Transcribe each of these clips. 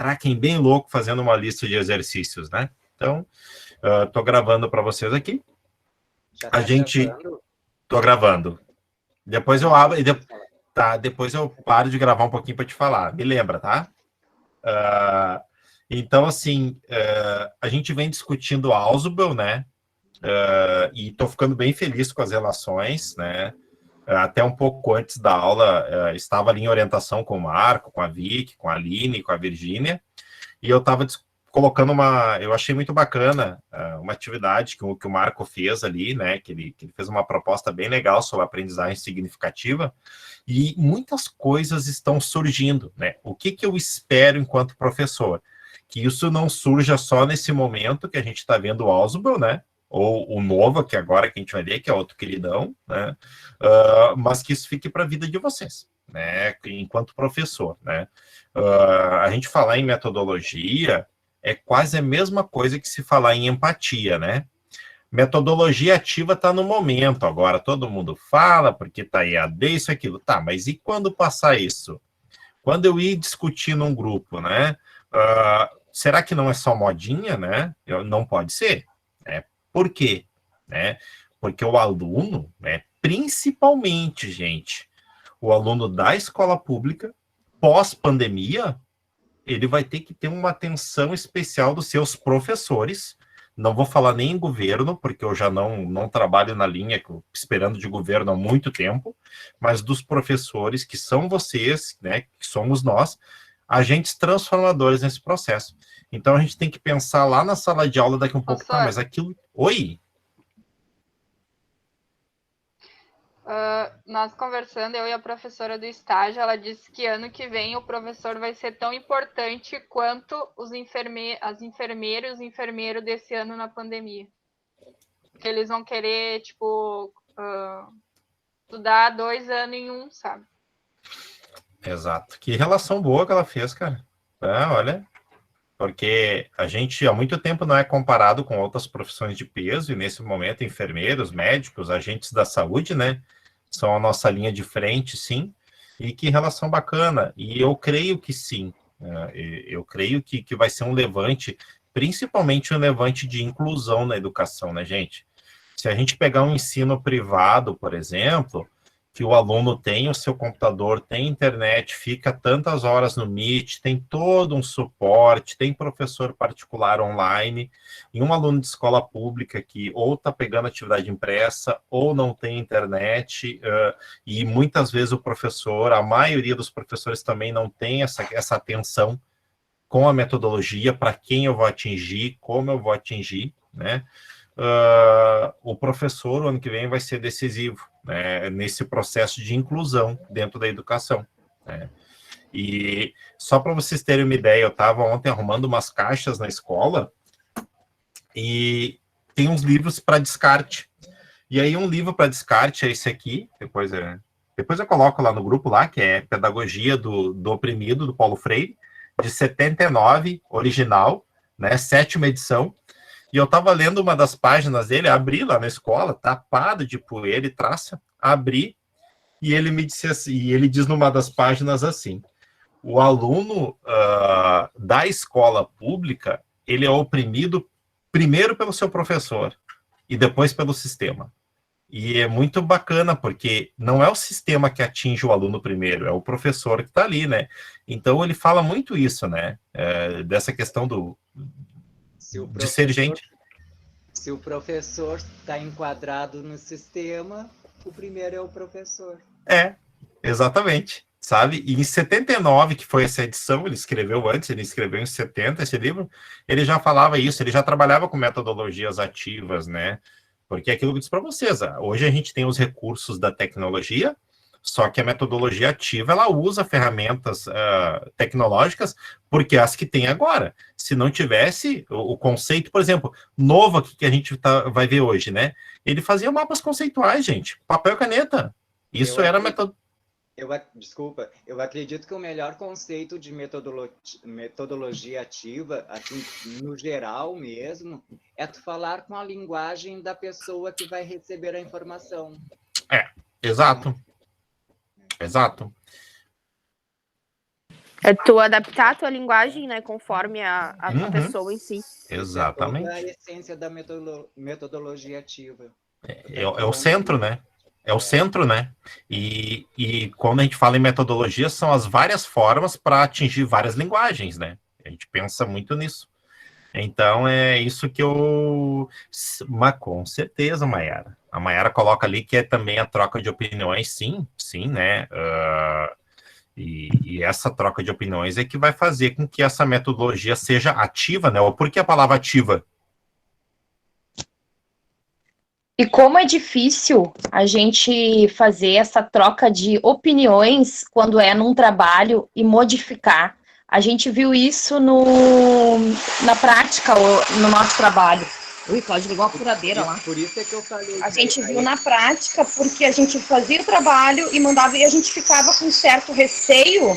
tracking bem louco fazendo uma lista de exercícios, né? Então, tô gravando para vocês aqui. Já tá gravando? Tô gravando. Depois eu abro e depois eu paro de gravar um pouquinho para te falar. Me lembra, tá? Então, assim, a gente vem discutindo Ausubel, né? E tô ficando bem feliz com as relações, né? Até um pouco antes da aula, estava ali em orientação com o Marco, com a Vicky, com a Aline, com a Virgínia, e eu estava colocando eu achei muito bacana uma atividade que o Marco fez ali, né, que ele fez uma proposta bem legal sobre aprendizagem significativa, e muitas coisas estão surgindo, né? O que eu espero enquanto professor? Que isso não surja só nesse momento que a gente está vendo o Ausubel, né? Ou o Nova, que agora que a gente vai ver, que é outro queridão, né? Mas que isso fique para a vida de vocês, né? Enquanto professor, né? A gente falar em metodologia é quase a mesma coisa que se falar em empatia, né? Metodologia ativa está no momento, agora todo mundo fala, porque está EAD, isso, aquilo. Tá, mas e quando passar isso? Quando eu ir discutir num grupo, né? Será que não é só modinha, né? Não pode ser, né? Por quê? Né? Porque o aluno, né, principalmente, gente, o aluno da escola pública, pós-pandemia, ele vai ter que ter uma atenção especial dos seus professores. Não vou falar nem em governo, porque eu já não trabalho na linha esperando de governo há muito tempo, mas dos professores, que são vocês, né, que somos nós, agentes transformadores nesse processo. Então, a gente tem que pensar lá na sala de aula daqui um pouco, tá, mas aquilo... Oi? Nós conversando, eu e a professora do estágio, ela disse que ano que vem o professor vai ser tão importante quanto as enfermeiras e os enfermeiros desse ano na pandemia. Porque eles vão querer, tipo, estudar 2 anos em um, sabe? Exato. Que relação boa que ela fez, cara. Olha, porque a gente há muito tempo não é comparado com outras profissões de peso, e nesse momento enfermeiros, médicos, agentes da saúde, né, são a nossa linha de frente, sim, e que relação bacana, e eu creio que sim, eu creio que vai ser um levante, principalmente um levante de inclusão na educação, né, gente? Se a gente pegar um ensino privado, por exemplo, que o aluno tem o seu computador, tem internet, fica tantas horas no Meet, tem todo um suporte, tem professor particular online, e um aluno de escola pública que ou está pegando atividade impressa, ou não tem internet, e muitas vezes o professor, a maioria dos professores também não tem essa atenção com a metodologia, para quem eu vou atingir, como eu vou atingir, né? O professor, o ano que vem, vai ser decisivo, né, nesse processo de inclusão dentro da educação, né? E só para vocês terem uma ideia, eu estava ontem arrumando umas caixas na escola e tem uns livros para descarte. E aí um livro para descarte é esse aqui, depois eu coloco lá no grupo, lá, que é Pedagogia do Oprimido, do Paulo Freire, de 79, original, né, 7ª edição. E eu estava lendo uma das páginas dele, abri lá na escola, tapado de poeira e traça, abri, e ele me disse assim, e ele diz numa das páginas assim: o aluno da escola pública, ele é oprimido primeiro pelo seu professor e depois pelo sistema. E é muito bacana, porque não é o sistema que atinge o aluno primeiro, é o professor que está ali, né? Então ele fala muito isso, né? Dessa questão de ser gente. Se o professor está enquadrado no sistema, o primeiro é o professor. Exatamente, sabe? E em 79, que foi essa edição, ele escreveu antes, ele escreveu em 70 esse livro, ele já falava isso, ele já trabalhava com metodologias ativas, né? Porque é aquilo que eu disse para vocês, hoje a gente tem os recursos da tecnologia, só que a metodologia ativa, ela usa ferramentas tecnológicas, porque as que tem agora. Se não tivesse o conceito, por exemplo, novo aqui que a gente vai ver hoje, né? Ele fazia mapas conceituais, gente, papel e caneta. Isso era Desculpa, eu acredito que o melhor conceito de metodologia ativa, assim, no geral mesmo, é tu falar com a linguagem da pessoa que vai receber a informação. Exato. Exato. É tu adaptar a tua linguagem, né, conforme a Uhum. pessoa em si. Exatamente. Toda a essência da metodologia ativa. É o centro, né? É o centro, né? E quando a gente fala em metodologia, são as várias formas para atingir várias linguagens, né? A gente pensa muito nisso. Então, é isso que eu... Mas com certeza, Mayara. A Mayara coloca ali que é também a troca de opiniões, sim, sim, né? E essa troca de opiniões é que vai fazer com que essa metodologia seja ativa, né? Ou por que a palavra ativa? E como é difícil a gente fazer essa troca de opiniões quando é num trabalho e modificar. A gente viu isso na prática, no nosso trabalho. Ui, Cláudio ligou a furadeira lá. Por isso é que eu falei. A gente viu na prática, porque a gente fazia o trabalho e mandava, e a gente ficava com certo receio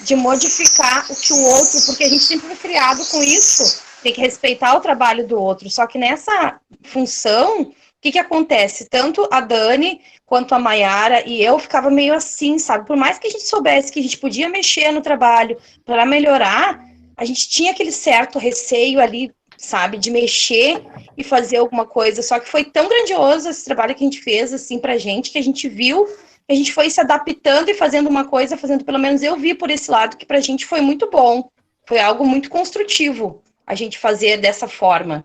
de modificar o que o outro, porque a gente sempre foi criado com isso, tem que respeitar o trabalho do outro. Só que nessa função, o que acontece? Tanto a Dani quanto a Mayara e eu ficava meio assim, sabe? Por mais que a gente soubesse que a gente podia mexer no trabalho para melhorar, a gente tinha aquele certo receio ali, sabe? De mexer e fazer alguma coisa. Só que foi tão grandioso esse trabalho que a gente fez, assim, pra gente, que a gente viu, que a gente foi se adaptando e fazendo uma coisa, pelo menos eu vi por esse lado, que pra gente foi muito bom. Foi algo muito construtivo a gente fazer dessa forma.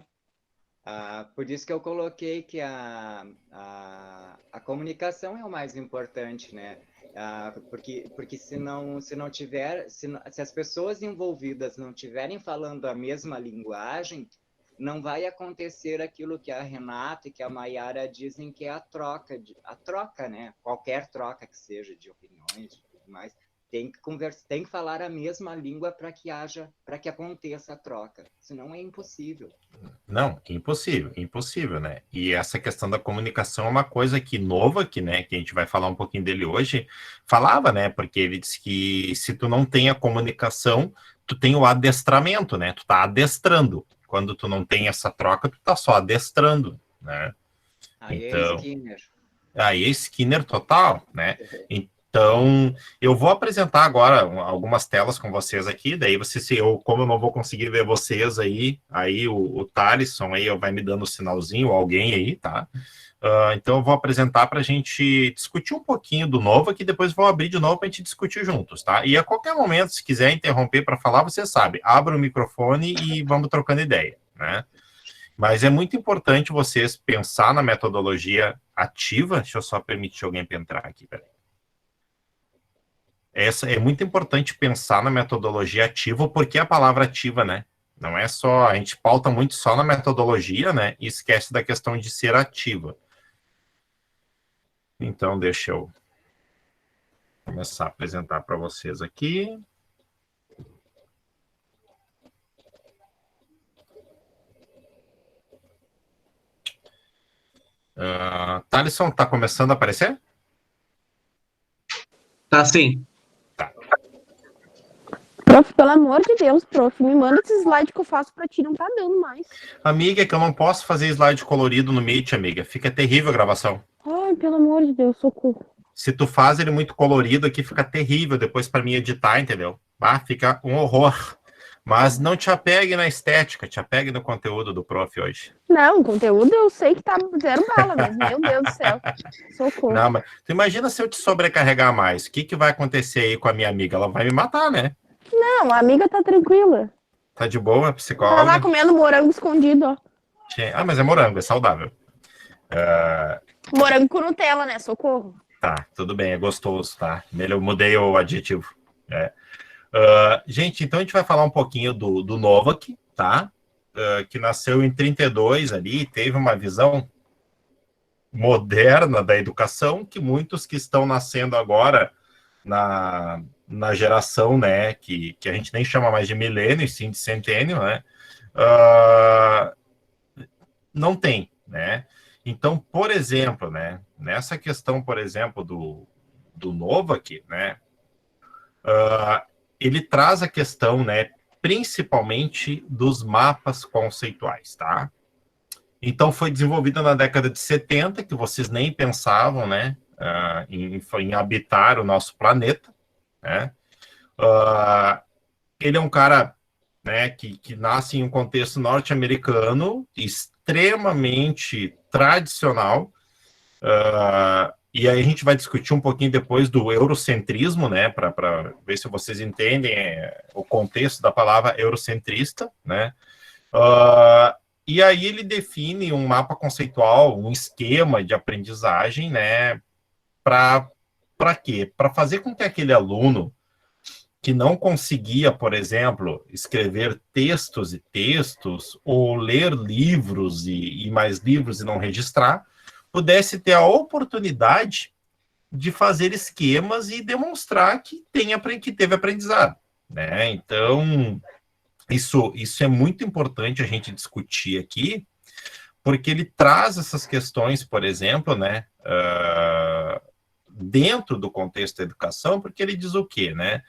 Por isso que eu coloquei que a comunicação é o mais importante, né? Porque se as pessoas envolvidas não estiverem falando a mesma linguagem, não vai acontecer aquilo que a Renata e que a Mayara dizem que é a troca, né? Qualquer troca que seja de opiniões e tudo mais. Tem que falar a mesma língua para que aconteça a troca. Senão é impossível. Não, impossível, né? E essa questão da comunicação é uma coisa que nova, né, que a gente vai falar um pouquinho dele hoje, falava, né? Porque ele disse que se tu não tem a comunicação, tu tem o adestramento, né? Tu tá adestrando. Quando tu não tem essa troca, tu tá só adestrando, né? É Skinner. Aí é Skinner total, né? Então, eu vou apresentar agora algumas telas com vocês aqui, daí como eu não vou conseguir ver vocês aí o Thalisson aí vai me dando um sinalzinho, alguém aí, tá? Então eu vou apresentar para a gente discutir um pouquinho do novo, que depois vou abrir de novo para a gente discutir juntos, tá? E a qualquer momento, se quiser interromper para falar, você sabe, abra o microfone e vamos trocando ideia, né? Mas é muito importante vocês pensar na metodologia ativa. Deixa eu só permitir alguém para entrar aqui, peraí. É muito importante pensar na metodologia ativa, porque a palavra ativa, né? Não é só, a gente pauta muito só na metodologia, né? E esquece da questão de ser ativa. Então, deixa eu começar a apresentar para vocês aqui. Thalisson, tá começando a aparecer? Tá sim. Tá. Prof, pelo amor de Deus, prof, me manda esse slide que eu faço pra ti, não tá dando mais. Amiga, é que eu não posso fazer slide colorido no Meet, amiga. Fica terrível a gravação. Ai, pelo amor de Deus, socorro. Se tu faz ele muito colorido aqui, fica terrível depois para mim editar, entendeu? Fica um horror. Mas não te apegue na estética, te apegue no conteúdo do prof hoje. Não, o conteúdo eu sei que tá zero bala, mas meu Deus do céu. Socorro. Não, mas tu imagina se eu te sobrecarregar mais. O que vai acontecer aí com a minha amiga? Ela vai me matar, né? Não, a amiga tá tranquila. Tá de boa, psicóloga? Ela tá comendo morango escondido, ó. Mas é morango, é saudável. Morango com Nutella, né? Socorro. Tá, tudo bem, é gostoso, tá? Eu mudei o adjetivo. Gente, então a gente vai falar um pouquinho do Novak, tá? Que nasceu em 32 ali, teve uma visão moderna da educação, que muitos que estão nascendo agora na geração, né, que a gente nem chama mais de milênio, e sim de centênio, né, não tem, né? Então, por exemplo, né, nessa questão, por exemplo, do Novak, né, ele traz a questão, né, principalmente dos mapas conceituais, tá? Então, foi desenvolvida na década de 70, que vocês nem pensavam, né, em habitar o nosso planeta, né? Ele é um cara, né, que nasce em um contexto norte-americano, extremamente tradicional, e aí a gente vai discutir um pouquinho depois do eurocentrismo, né, para ver se vocês entendem o contexto da palavra eurocentrista, né. E aí ele define um mapa conceitual, um esquema de aprendizagem, né, para quê? Para fazer com que aquele aluno que não conseguia, por exemplo, escrever textos e textos, ou ler livros e mais livros e não registrar, pudesse ter a oportunidade de fazer esquemas e demonstrar que teve aprendizado, né? Então, isso é muito importante a gente discutir aqui, porque ele traz essas questões, por exemplo, né, dentro do contexto da educação, porque ele diz o quê, né?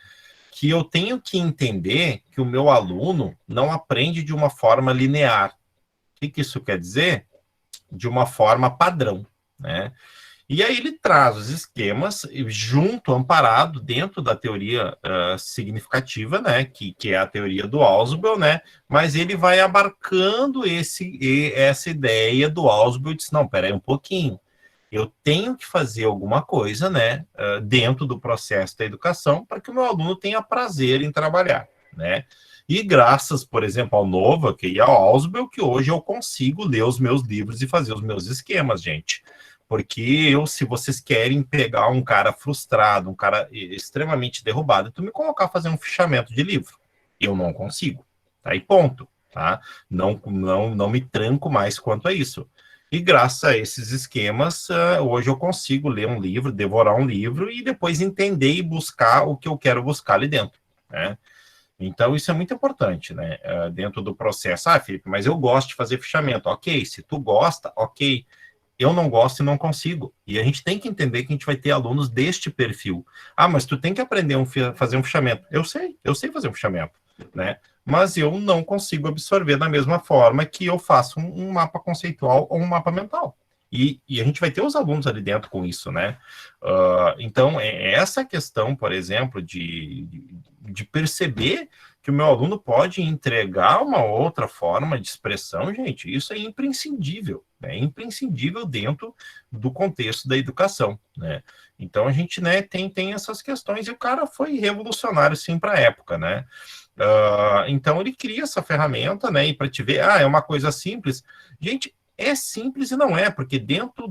Que eu tenho que entender que o meu aluno não aprende de uma forma linear. O que isso quer dizer? De uma forma padrão, né? E aí ele traz os esquemas junto, amparado, dentro da teoria significativa, né? Que é a teoria do Ausubel, né? Mas ele vai abarcando essa ideia do Ausubel e diz, não, peraí um pouquinho. Eu tenho que fazer alguma coisa, né, dentro do processo da educação para que o meu aluno tenha prazer em trabalhar, né? E graças, por exemplo, ao Novac e ao Ausubel, que hoje eu consigo ler os meus livros e fazer os meus esquemas, gente. Porque se vocês querem pegar um cara frustrado, um cara extremamente derrubado, tu me colocar a fazer um fichamento de livro. Eu não consigo. Tá aí, ponto. Tá? Não me tranco mais quanto a isso. E graças a esses esquemas, hoje eu consigo ler um livro, devorar um livro e depois entender e buscar o que eu quero buscar ali dentro, né? Então, isso é muito importante, né? Dentro do processo. Ah, Felipe, mas eu gosto de fazer fichamento. Ok, se tu gosta, ok. Eu não gosto e não consigo. E a gente tem que entender que a gente vai ter alunos deste perfil. Ah, mas tu tem que aprender a fazer um fichamento. Eu sei fazer um fichamento, né? Mas eu não consigo absorver da mesma forma que eu faço um mapa conceitual ou um mapa mental. E a gente vai ter os alunos ali dentro com isso, né? Então, essa questão, por exemplo, de perceber que o meu aluno pode entregar uma outra forma de expressão, gente, isso é imprescindível, né? É imprescindível dentro do contexto da educação, né? Então, a gente, né, tem essas questões, e o cara foi revolucionário, sim, para a época, né? Então ele cria essa ferramenta, né? E para te ver, é uma coisa simples. Gente, é simples e não é, porque dentro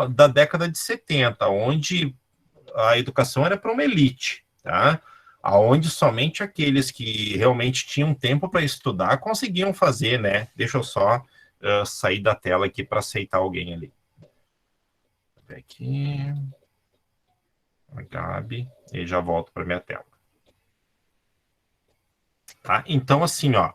da década de 70, onde a educação era para uma elite, tá? Aonde somente aqueles que realmente tinham tempo para estudar conseguiam fazer, né? Deixa eu só sair da tela aqui para aceitar alguém ali. Aqui. A Gabi, e já volto para minha tela. Tá? Então, assim, ó,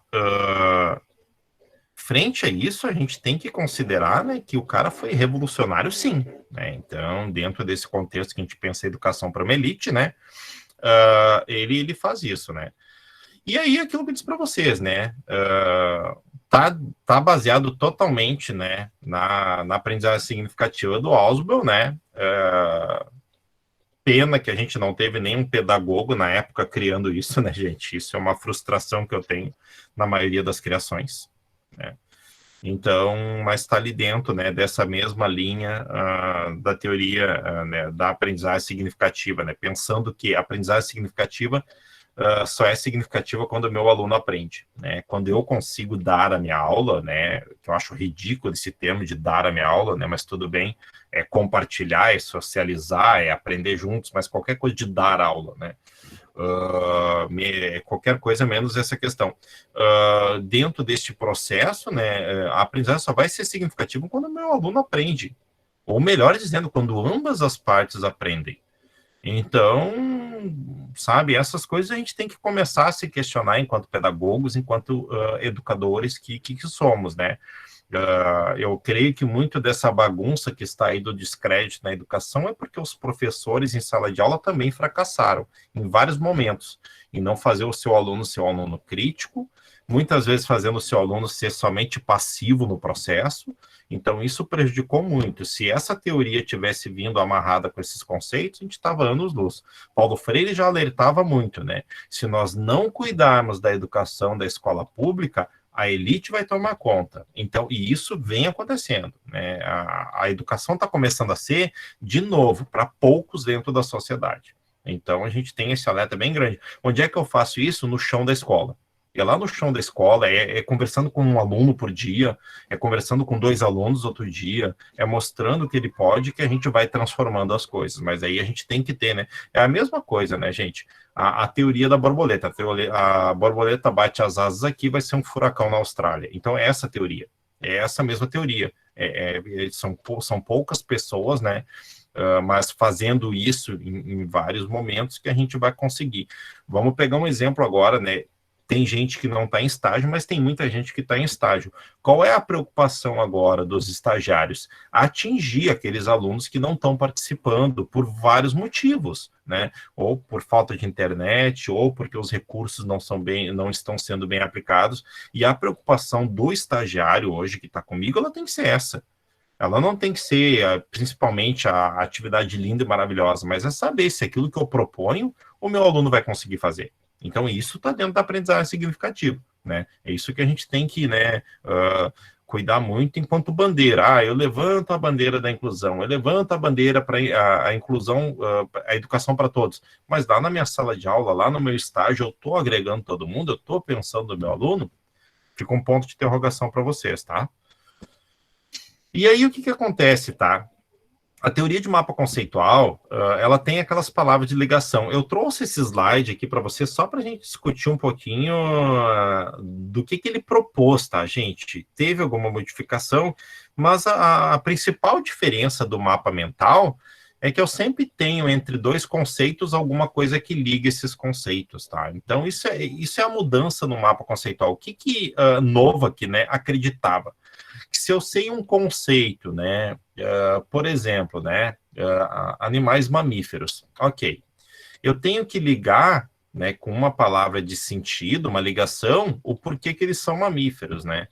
frente a isso, a gente tem que considerar, né, que o cara foi revolucionário, sim, né? Então, dentro desse contexto que a gente pensa em educação para uma elite, né, ele faz isso, né? E aí, aquilo que eu disse para vocês, né, tá baseado totalmente, né, na aprendizagem significativa do Ausubel, né? Pena que a gente não teve nenhum pedagogo na época criando isso, né, gente? Isso é uma frustração que eu tenho na maioria das criações, né? Então, mas está ali dentro, né, dessa mesma linha da teoria, né, da aprendizagem significativa, né? Pensando que a aprendizagem significativa só é significativa quando o meu aluno aprende, né? Quando eu consigo dar a minha aula, né? Que eu acho ridículo esse termo de dar a minha aula, né? Mas tudo bem, é compartilhar, é socializar, é aprender juntos, mas qualquer coisa de dar aula, né? Qualquer coisa menos essa questão. Dentro deste processo, né? A aprendizagem só vai ser significativa quando o meu aluno aprende, ou melhor dizendo, quando ambas as partes aprendem. Então, sabe, essas coisas a gente tem que começar a se questionar enquanto pedagogos, enquanto educadores que somos, né? Eu creio que muito dessa bagunça que está aí do descrédito na educação é porque os professores em sala de aula também fracassaram em vários momentos, em não fazer o seu aluno crítico, muitas vezes fazendo o seu aluno ser somente passivo no processo. Então isso prejudicou muito. Se essa teoria tivesse vindo amarrada com esses conceitos, a gente estava anos-luz. Paulo Freire já alertava muito, né? Se nós não cuidarmos da educação da escola pública, a elite vai tomar conta. Então, e isso vem acontecendo, né? A educação está começando a ser, de novo, para poucos dentro da sociedade. Então, a gente tem esse alerta bem grande. Onde é que eu faço isso? No chão da escola. É lá no chão da escola, é conversando com um aluno por dia, é conversando com 2 alunos outro dia, é mostrando que ele pode, que a gente vai transformando as coisas. Mas aí a gente tem que ter, né? É a mesma coisa, né, gente? A teoria da borboleta. A borboleta bate as asas aqui, vai ser um furacão na Austrália. Então é essa teoria. É essa mesma teoria. São poucas pessoas, né? Mas fazendo isso em vários momentos que a gente vai conseguir. Vamos pegar um exemplo agora, né? Tem gente que não está em estágio, mas tem muita gente que está em estágio. Qual é a preocupação agora dos estagiários? Atingir aqueles alunos que não estão participando por vários motivos, né? Ou por falta de internet, ou porque os recursos não estão sendo bem aplicados. E a preocupação do estagiário hoje que está comigo, ela tem que ser essa. Ela não tem que ser, principalmente, a atividade linda e maravilhosa, mas é saber se aquilo que eu proponho, o meu aluno vai conseguir fazer. Então, isso está dentro da aprendizagem significativa, né? É isso que a gente tem que, né, cuidar muito enquanto bandeira. Eu levanto a bandeira da inclusão, eu levanto a bandeira para a inclusão, a educação para todos. Mas lá na minha sala de aula, lá no meu estágio, eu estou agregando todo mundo, eu estou pensando no meu aluno, fica um ponto de interrogação para vocês, tá? E aí, o que acontece, tá? A teoria de mapa conceitual, ela tem aquelas palavras de ligação. Eu trouxe esse slide aqui para você só para a gente discutir um pouquinho do que ele propôs, tá, gente? Teve alguma modificação, mas a principal diferença do mapa mental é que eu sempre tenho entre 2 conceitos alguma coisa que liga esses conceitos, tá? Então, isso é a mudança no mapa conceitual. O que Nova aqui, né, acreditava? Que se eu sei um conceito, né, por exemplo, né, animais mamíferos, ok, eu tenho que ligar, né, com uma palavra de sentido, uma ligação, o porquê que eles são mamíferos, né?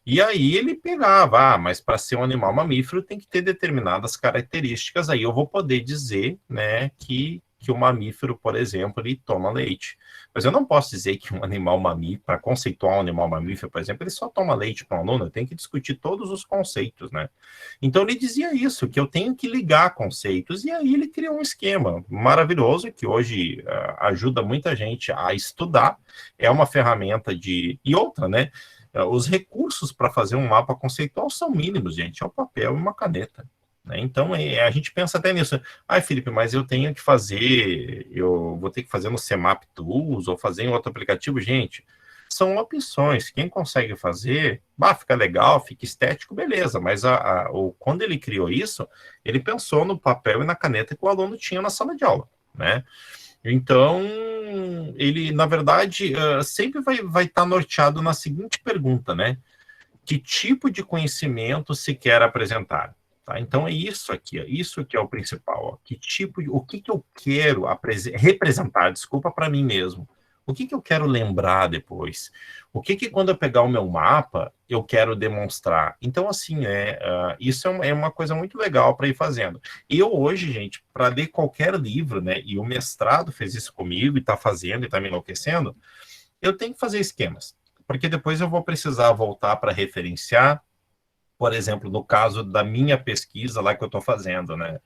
E aí ele pegava, mas para ser um animal mamífero tem que ter determinadas características, aí eu vou poder dizer, né, que o mamífero, por exemplo, ele toma leite. Mas eu não posso dizer que um animal mamífero, para conceituar um animal mamífero, por exemplo, ele só toma leite para um aluno, eu tenho que discutir todos os conceitos, né? Então ele dizia isso, que eu tenho que ligar conceitos, e aí ele criou um esquema maravilhoso, que hoje ajuda muita gente a estudar, é uma ferramenta de... E outra, né? Os recursos para fazer um mapa conceitual são mínimos, gente, é um papel e uma caneta. Né? Então, a gente pensa até nisso. Felipe, mas eu vou ter que fazer no CMAP Tools ou fazer em outro aplicativo. Gente, são opções. Quem consegue fazer, fica legal, fica estético, beleza. Mas quando ele criou isso, ele pensou no papel e na caneta que o aluno tinha na sala de aula, né? Então, ele, na verdade, sempre vai estar norteado na seguinte pergunta, né? Que tipo de conhecimento se quer apresentar? Tá? Então, é isso aqui, isso que é o principal. O que eu quero representar, desculpa, para mim mesmo. O que eu quero lembrar depois? O que quando eu pegar o meu mapa, eu quero demonstrar? Então, assim, isso é uma coisa muito legal para ir fazendo. Eu hoje, gente, para ler qualquer livro, né, e o mestrado fez isso comigo, e está fazendo, e está me enlouquecendo, eu tenho que fazer esquemas. Porque depois eu vou precisar voltar para referenciar, por exemplo, no caso da minha pesquisa lá que eu estou fazendo, né,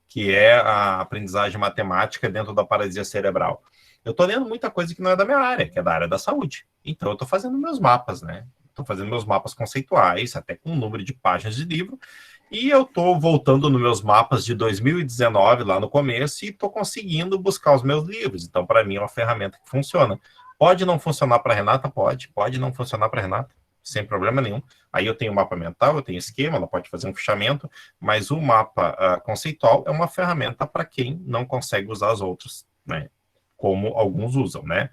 que é a aprendizagem matemática dentro da paralisia cerebral. Eu estou lendo muita coisa que não é da minha área, que é da área da saúde. Então, eu estou fazendo meus mapas, né? Estou fazendo meus mapas conceituais, até com um número de páginas de livro, e eu estou voltando nos meus mapas de 2019, lá no começo, e estou conseguindo buscar os meus livros. Então, para mim, é uma ferramenta que funciona. Pode não funcionar para a Renata? Pode não funcionar para a Renata, sem problema nenhum. Aí eu tenho o mapa mental, eu tenho esquema, ela pode fazer um fichamento, mas o mapa conceitual é uma ferramenta para quem não consegue usar as outras, né? Como alguns usam, né?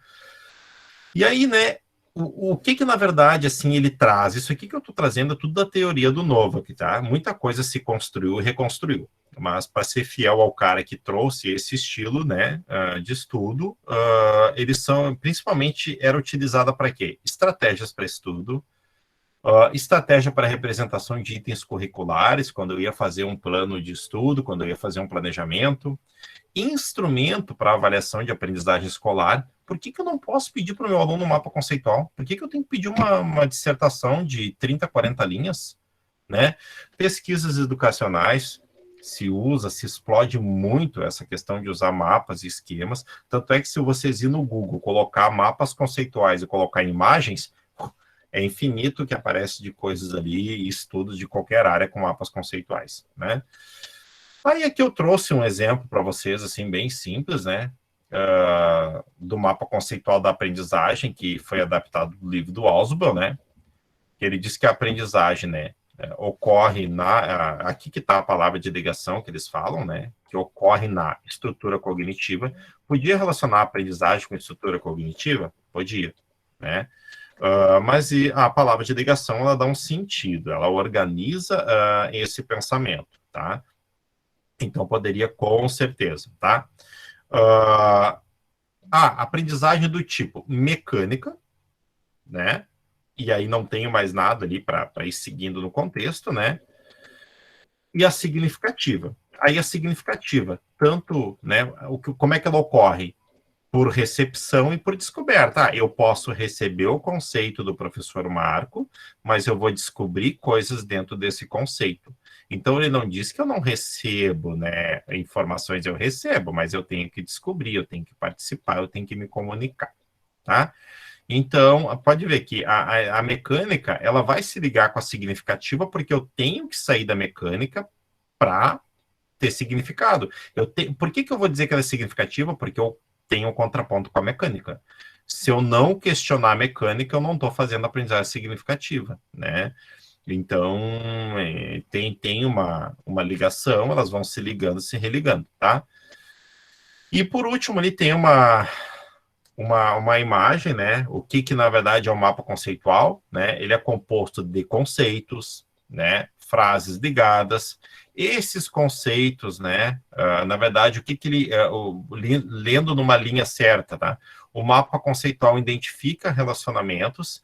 E aí, né, O que na verdade, assim, ele traz? Isso aqui que eu estou trazendo é tudo da teoria do novo aqui, tá? Muita coisa se construiu e reconstruiu. Mas para ser fiel ao cara que trouxe esse estilo, né, de estudo, eles são, principalmente, era utilizada para quê? Estratégias para estudo, estratégia para representação de itens curriculares, quando eu ia fazer um plano de estudo, quando eu ia fazer um planejamento, instrumento para avaliação de aprendizagem escolar. Por que eu não posso pedir para o meu aluno um mapa conceitual? Por que eu tenho que pedir uma dissertação de 30, 40 linhas? Né? Pesquisas educacionais, se usa, se explode muito essa questão de usar mapas e esquemas, tanto é que se vocês ir no Google, colocar mapas conceituais e colocar imagens, é infinito o que aparece de coisas ali e estudos de qualquer área com mapas conceituais, né? Aí aqui eu trouxe um exemplo para vocês, assim, bem simples, né? Do mapa conceitual da aprendizagem, que foi adaptado do livro do Ausubel, né? Ele diz que a aprendizagem, né, ocorre aqui que está a palavra de ligação que eles falam, né? Que ocorre na estrutura cognitiva. Podia relacionar a aprendizagem com a estrutura cognitiva? Podia, né? Mas a palavra de ligação, ela dá um sentido, ela organiza esse pensamento, tá? Então, poderia com certeza, tá? Aprendizagem do tipo mecânica, né? E aí não tenho mais nada ali para ir seguindo no contexto, né? E a significativa. Aí a significativa, tanto, né? Como é que ela ocorre? Por recepção e por descoberta. Eu posso receber o conceito do professor Marco, mas eu vou descobrir coisas dentro desse conceito. Então, ele não diz que eu não recebo, né, informações, eu recebo, mas eu tenho que descobrir, eu tenho que participar, eu tenho que me comunicar, tá? Então, pode ver que a mecânica, ela vai se ligar com a significativa, porque eu tenho que sair da mecânica para ter significado. Por que eu vou dizer que ela é significativa? Porque eu tenho um contraponto com a mecânica. Se eu não questionar a mecânica, eu não estou fazendo aprendizagem significativa, né? Então, tem uma ligação, elas vão se ligando, se religando, tá? E, por último, ali tem uma imagem, né? O que na verdade é um mapa conceitual, né? Ele é composto de conceitos, né? Frases ligadas. Esses conceitos, né? Na verdade, o que ele... lendo numa linha certa, tá? O mapa conceitual identifica relacionamentos,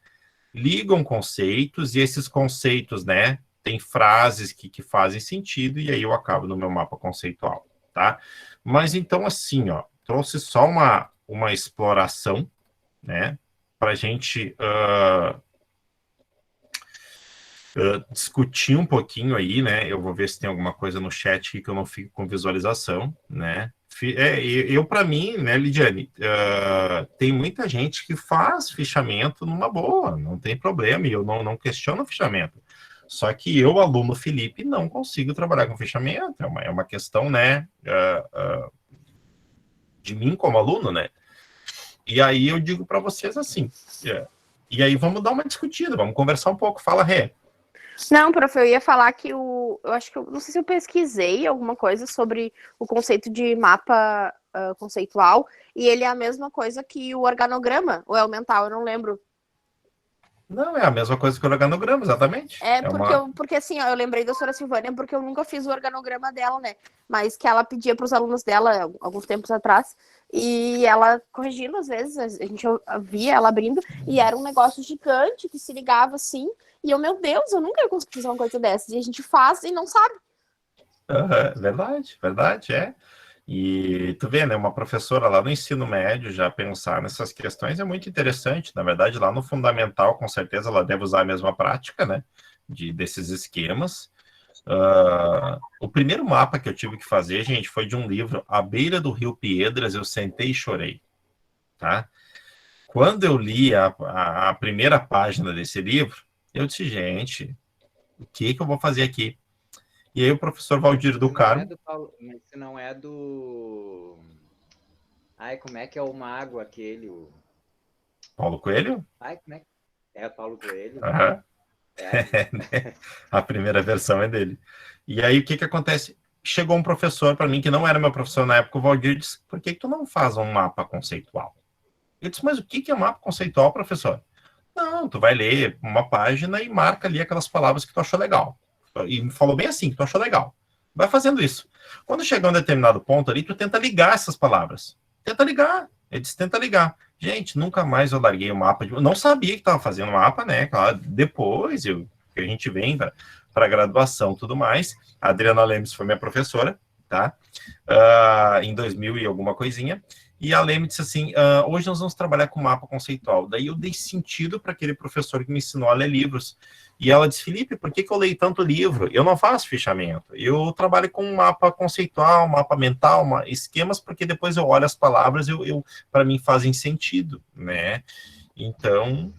ligam conceitos, e esses conceitos, né? Tem frases que fazem sentido, e aí eu acabo no meu mapa conceitual, tá? Mas então, assim, ó, trouxe só uma exploração, né? Para a gente discutir um pouquinho aí, né? Eu vou ver se tem alguma coisa no chat aqui que eu não fico com visualização, né? Para mim, né, Lidiane, tem muita gente que faz fichamento numa boa, não tem problema, e eu não questiono o fichamento. Só que eu, aluno Felipe, não consigo trabalhar com fichamento, é uma questão, né, de mim como aluno, né? E aí eu digo para vocês assim, e aí vamos dar uma discutida, vamos conversar um pouco, fala, Rê. Não, prof, eu ia falar que eu acho que não sei se eu pesquisei alguma coisa sobre o conceito de mapa conceitual, e ele é a mesma coisa que o organograma, ou é o mental, eu não lembro. Não, é a mesma coisa que o organograma, exatamente. Porque assim, ó, eu lembrei da senhora Silvânia porque eu nunca fiz o organograma dela, né? Mas que ela pedia para os alunos dela, alguns tempos atrás, e ela corrigindo às vezes, a gente via ela abrindo, e era um negócio gigante que se ligava assim, e eu, meu Deus, eu nunca ia conseguir fazer uma coisa dessas, e a gente faz e não sabe. Verdade, é. E tu vê, né, uma professora lá no ensino médio já pensar nessas questões é muito interessante. Na verdade, lá no fundamental, com certeza, ela deve usar a mesma prática, né, desses esquemas. O primeiro mapa que eu tive que fazer, gente, foi de um livro, À Beira do Rio Piedras, eu sentei e chorei, tá? Quando eu li a primeira página desse livro, eu disse, gente, o que eu vou fazer aqui? E aí o professor Valdir do Carmo... Mas se não é do... Ai, como é que é o mago aquele? Paulo Coelho? Ai, como é que... É Paulo Coelho? Aham. A primeira versão é dele. E aí o que acontece? Chegou um professor para mim, que não era meu professor na época, o Valdir, disse, por que tu não faz um mapa conceitual? Eu disse, mas o que é um mapa conceitual, professor? Não, tu vai ler uma página e marca ali aquelas palavras que tu achou legal. E falou bem assim, que tu achou legal. Vai fazendo isso. Quando chegar a um determinado ponto ali, tu tenta ligar essas palavras. Tenta ligar. Ele disse, tenta ligar. Gente, nunca mais eu larguei o mapa. Eu não sabia que estava fazendo mapa, né? Claro, depois que a gente vem para a graduação e tudo mais. A Adriana Lemes foi minha professora, tá? Em 2000 e alguma coisinha. E a Leme disse assim, hoje nós vamos trabalhar com mapa conceitual. Daí eu dei sentido para aquele professor que me ensinou a ler livros. E ela disse, Felipe, por que eu leio tanto livro? Eu não faço fichamento. Eu trabalho com mapa conceitual, mapa mental, esquemas, porque depois eu olho as palavras, para mim fazem sentido, né? Então,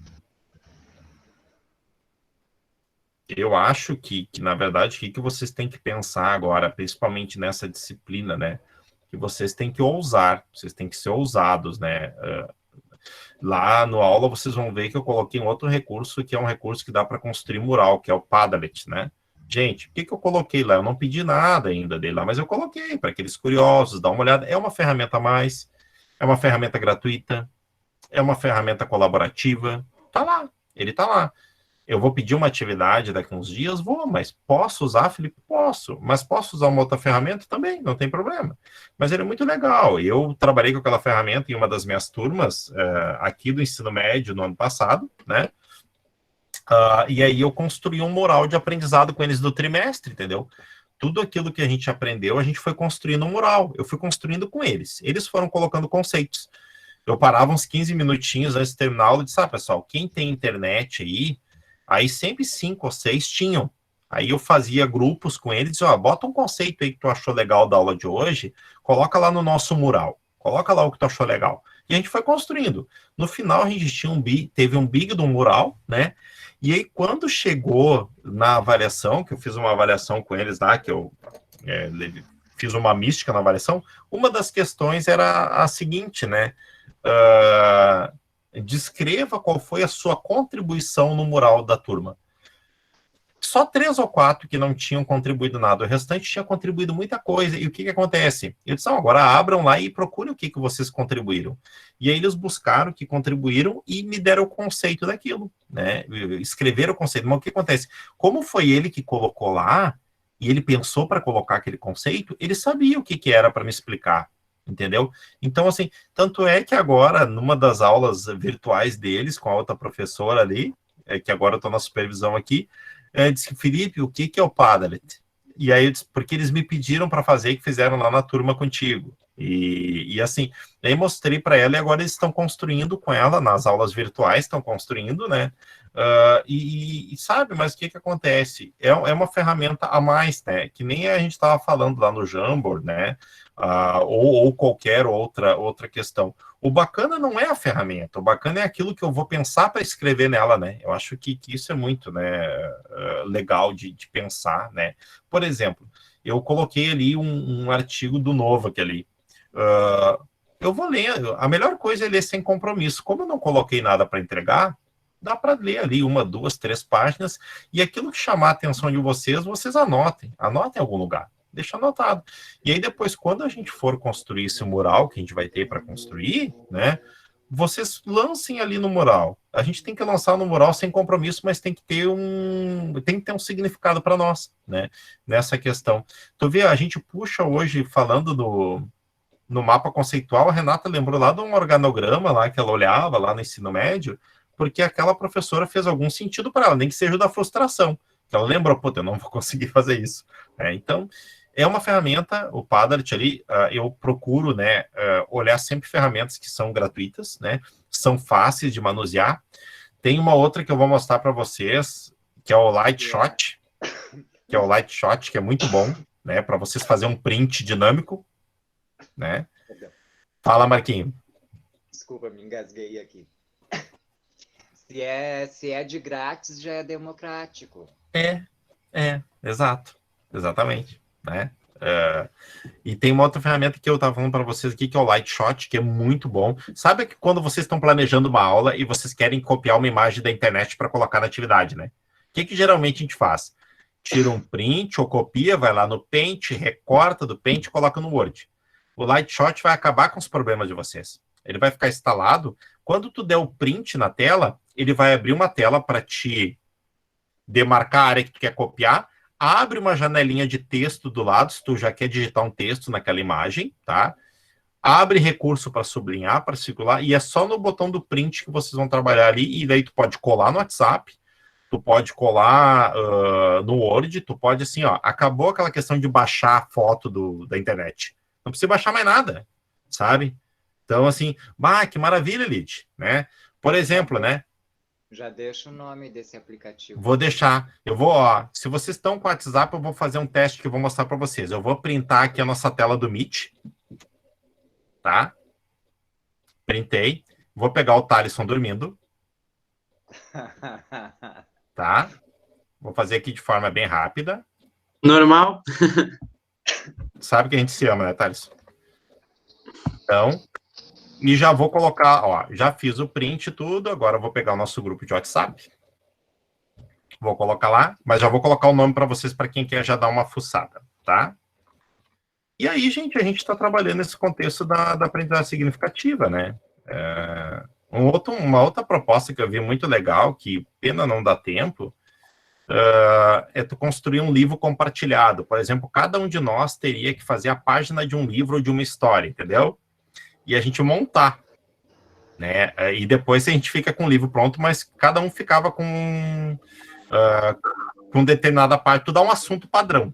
eu acho que na verdade, o que vocês têm que pensar agora, principalmente nessa disciplina, né? Que vocês têm que ousar, vocês têm que ser ousados, né? Lá no aula vocês vão ver que eu coloquei um outro recurso, que é um recurso que dá para construir mural, que é o Padlet, né? Gente, por que eu coloquei lá? Eu não pedi nada ainda dele lá, mas eu coloquei para aqueles curiosos, dar uma olhada. É uma ferramenta a mais, é uma ferramenta gratuita, é uma ferramenta colaborativa, tá lá, ele tá lá. Eu vou pedir uma atividade daqui a uns dias? Vou, mas posso usar, Felipe? Posso. Mas posso usar uma outra ferramenta? Também, não tem problema. Mas ele é muito legal. Eu trabalhei com aquela ferramenta em uma das minhas turmas, aqui do ensino médio, no ano passado, né? E aí eu construí um mural de aprendizado com eles do trimestre, entendeu? Tudo aquilo que a gente aprendeu, a gente foi construindo um mural. Eu fui construindo com eles. Eles foram colocando conceitos. Eu parava uns 15 minutinhos antes de terminar a aula e disse, pessoal, quem tem internet aí sempre 5 ou 6 tinham. Aí eu fazia grupos com eles, bota um conceito aí que tu achou legal da aula de hoje, coloca lá no nosso mural, coloca lá o que tu achou legal. E a gente foi construindo. No final a gente teve um big do mural, né? E aí quando chegou na avaliação, que eu fiz uma avaliação com eles lá, que eu fiz uma mística na avaliação, uma das questões era a seguinte, né? Descreva qual foi a sua contribuição no mural da turma. Só 3 ou 4 que não tinham contribuído nada, o restante tinha contribuído muita coisa. E o que acontece? Eu disse, agora abram lá e procurem o que vocês contribuíram. E aí eles buscaram o que contribuíram e me deram o conceito daquilo, né? Escreveram o conceito. Mas o que acontece? Como foi ele que colocou lá, e ele pensou para colocar aquele conceito, ele sabia o que era para me explicar. Entendeu? Então, assim, tanto é que agora, numa das aulas virtuais deles, com a outra professora ali, que agora eu estou na supervisão aqui, disse, Felipe, o que é o Padlet? E aí, porque eles me pediram para fazer, que fizeram lá na turma contigo. E assim, aí mostrei para ela e agora eles estão construindo com ela, nas aulas virtuais, estão construindo, né? Sabe, mas o que acontece? É uma ferramenta a mais, né? Que nem a gente estava falando lá no Jamboard, né? Ou qualquer outra questão. O bacana não é a ferramenta, o bacana é aquilo que eu vou pensar para escrever nela, né? Eu acho que isso é muito, né, legal de pensar, né? Por exemplo, eu coloquei ali um artigo do Novak ali. Eu vou ler, a melhor coisa é ler sem compromisso. Como eu não coloquei nada para entregar, dá para ler ali 1, 2, 3 páginas, e aquilo que chamar a atenção de vocês anotem em algum lugar. Deixa anotado. E aí depois, quando a gente for construir esse mural que a gente vai ter para construir, né, vocês lancem ali no mural. A gente tem que lançar no mural sem compromisso, mas tem que ter um significado para nós, né, nessa questão. Tu vê, a gente puxa hoje, falando no mapa conceitual, a Renata lembrou lá de um organograma lá que ela olhava lá no ensino médio, porque aquela professora fez algum sentido para ela, nem que seja da frustração. Ela lembrou, eu não vou conseguir fazer isso. Então, é uma ferramenta, o Padlet ali, eu procuro, né, olhar sempre ferramentas que são gratuitas, né, são fáceis de manusear. Tem uma outra que eu vou mostrar para vocês, que é o Lightshot, que é muito bom, né, para vocês fazerem um print dinâmico, né. Fala, Marquinho. Desculpa, me engasguei aqui. Se é de grátis, já é democrático. Exatamente, né? E tem uma outra ferramenta que eu estava falando para vocês aqui, que é o Lightshot, que é muito bom. Sabe que quando vocês estão planejando uma aula e vocês querem copiar uma imagem da internet para colocar na atividade, né? O que geralmente a gente faz? Tira um print ou copia, vai lá no Paint, recorta do Paint e coloca no Word. O Lightshot vai acabar com os problemas de vocês. ele vai ficar instalado. Quando tu der o print na tela, ele vai abrir uma tela para te demarcar a área que tu quer copiar, abre uma janelinha de texto do lado, se tu já quer digitar um texto naquela imagem, tá? Abre recurso para sublinhar, para circular, e é só no botão do print que vocês vão trabalhar ali, e daí tu pode colar no WhatsApp, tu pode colar no Word, tu pode, assim, ó, acabou aquela questão de baixar a foto da internet. Não precisa baixar mais nada, sabe? Então, assim, que maravilha, Lid, né? Por exemplo, né? Já deixa o nome desse aplicativo. Vou deixar. Eu vou, ó, se vocês estão com o WhatsApp, eu vou fazer um teste que eu vou mostrar para vocês. Eu vou printar aqui a nossa tela do Meet, tá? Printei. Vou pegar o Thaleson dormindo, tá? Vou fazer aqui de forma bem rápida. Normal. Sabe que a gente se ama, né, Thaleson? Então, e já vou colocar, ó, já fiz o print e tudo, agora eu vou pegar o nosso grupo de WhatsApp. Vou colocar lá, mas já vou colocar o nome para vocês, para quem quer já dar uma fuçada, tá? E aí, gente, a gente está trabalhando nesse contexto da aprendizagem significativa, né? Uma outra proposta que eu vi muito legal, que pena não dá tempo, é tu construir um livro compartilhado. Por exemplo, cada um de nós teria que fazer a página de um livro ou de uma história, entendeu? E a gente montar, né? E depois a gente fica com o livro pronto, mas cada um ficava com determinada parte, tu dá um assunto padrão.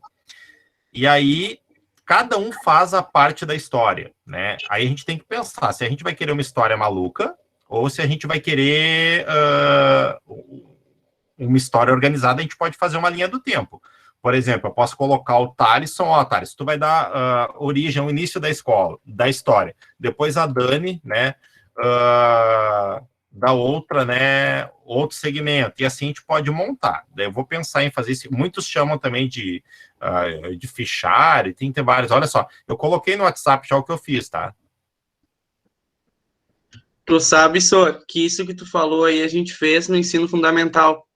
E aí, cada um faz a parte da história, né? Aí a gente tem que pensar se a gente vai querer uma história maluca ou se a gente vai querer uma história organizada. A gente pode fazer uma linha do tempo. Por exemplo, eu posso colocar o Thaleson, Thaleson, tu vai dar origem ao início da história. Depois a Dani, né, da outra, né, outro segmento. E assim a gente pode montar. Daí eu vou pensar em fazer isso. Muitos chamam também de fichar, e tem vários. Olha só, eu coloquei no WhatsApp já o que eu fiz, tá? Tu sabe, só que isso que tu falou aí a gente fez no ensino fundamental.